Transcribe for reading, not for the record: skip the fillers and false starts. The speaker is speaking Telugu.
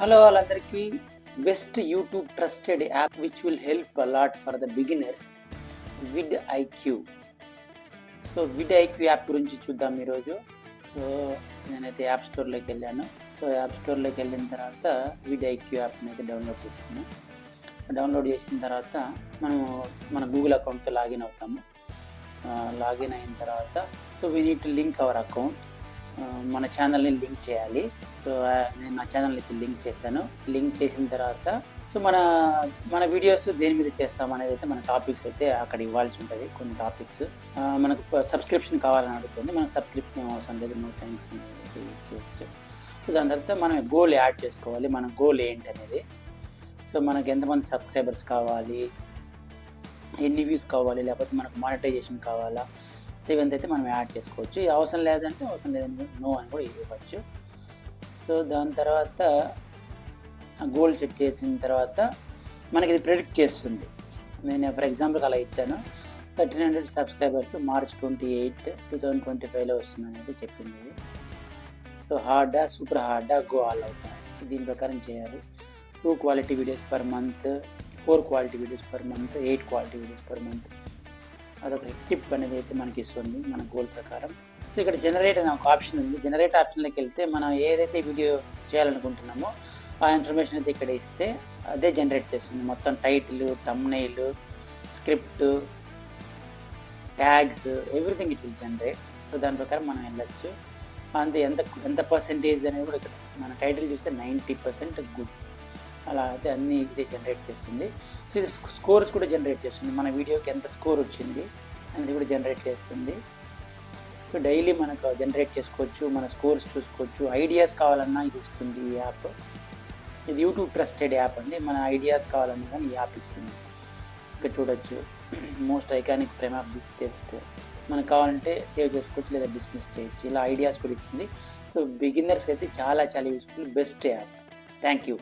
హలో వాళ్ళందరికీ best YouTube trusted app which will help a lot for the beginners vidIQ. So vidIQ app గురించి చూద్దాం ఈరోజు. సో నేనైతే యాప్ స్టోర్లోకి వెళ్ళాను. సో యాప్ స్టోర్లోకి వెళ్ళిన తర్వాత విడ్ ఐక్యూ యాప్ని అయితే డౌన్లోడ్ చేసాను. డౌన్లోడ్ చేసిన తర్వాత మన గూగుల్ అకౌంట్తో లాగిన్ అవుతాము. లాగిన్ అయిన తర్వాత so we need to link our account. మన ఛానల్ని లింక్ చేయాలి. సో నేను నా ఛానల్ అయితే లింక్ చేశాను. లింక్ చేసిన తర్వాత సో మన వీడియోస్ దేని మీద చేస్తాం అనేది అయితే మన టాపిక్స్ అయితే అక్కడ ఇవ్వాల్సి ఉంటుంది. కొన్ని టాపిక్స్ మనకు సబ్స్క్రిప్షన్ కావాలని అడుగుతుంది. మనకు సబ్స్క్రిప్షన్ ఏం అవసరం లేదు, నో థ్యాంక్స్ అనేది చేయొచ్చు. సో దాని తర్వాత మనం గోల్ యాడ్ చేసుకోవాలి. మన గోల్ ఏంటి అనేది. సో మనకు ఎంతమంది సబ్స్క్రైబర్స్ కావాలి, ఎన్ని వ్యూస్ కావాలి, లేకపోతే మనకు మానిటైజేషన్ కావాలా, సో ఇవంతా అయితే మనం యాడ్ చేసుకోవచ్చు. ఇది అవసరం లేదంటే అవసరం లేదని నో అని కూడా ఇవ్వచ్చు. సో దాని తర్వాత గోల్ సెట్ చేసిన తర్వాత మనకి ఇది ప్రెడిక్ట్ చేస్తుంది. నేను ఫర్ ఎగ్జాంపుల్కి అలా ఇచ్చాను, 1300 సబ్స్క్రైబర్స్ March 28, 2025లో వస్తుంది అనేది చెప్పింది ఇది. సో హార్డా, సూపర్ హార్డా, గో ఆల్ అవుట్ దీని ప్రకారం చేయాలి. 2 quality videos per month, 4 quality videos per month, 8 quality videos per month. అదొక టిప్ అనేది అయితే మనకి ఇస్తుంది మన గోల్ ప్రకారం. సో ఇక్కడ జనరేట్ అనే ఒక ఆప్షన్ ఉంది. జనరేట్ ఆప్షన్లోకి వెళ్తే మనం ఏదైతే వీడియో చేయాలనుకుంటున్నామో ఆ ఇన్ఫర్మేషన్ అయితే ఇక్కడ ఇస్తే అదే జనరేట్ చేస్తుంది. మొత్తం title, thumbnail, script, tags, everything it will generate. So దాని ప్రకారం మనం వెళ్ళచ్చు. అంతే ఎంత పర్సెంటేజ్ అనేది కూడా ఇక్కడ మన టైటిల్ చూస్తే 90% గుడ్, అలా అయితే అన్ని ఇదే జనరేట్ చేస్తుంది. సో ఇది స్కోర్స్ కూడా జనరేట్ చేస్తుంది. మన వీడియోకి ఎంత స్కోర్ వచ్చింది అనేది కూడా జనరేట్ చేస్తుంది. సో డైలీ మనకు జనరేట్ చేసుకోవచ్చు, మన స్కోర్స్ చూసుకోవచ్చు. ఐడియాస్ కావాలన్నా ఇది ఇస్తుంది ఈ యాప్. ఇది యూట్యూబ్ ట్రస్టెడ్ యాప్ అండి. మన ఐడియాస్ కావాలన్నా కానీ ఈ యాప్ ఇస్తుంది. ఇక్కడ చూడొచ్చు, most iconic frame of this test. మనకు కావాలంటే సేవ్ చేసుకోవచ్చు లేదా డిస్మిస్ చేయొచ్చు. ఇలా ఐడియాస్ కూడా ఇస్తుంది. సో బిగినర్స్కి అయితే చాలా చాలా useful, best app. Thank you.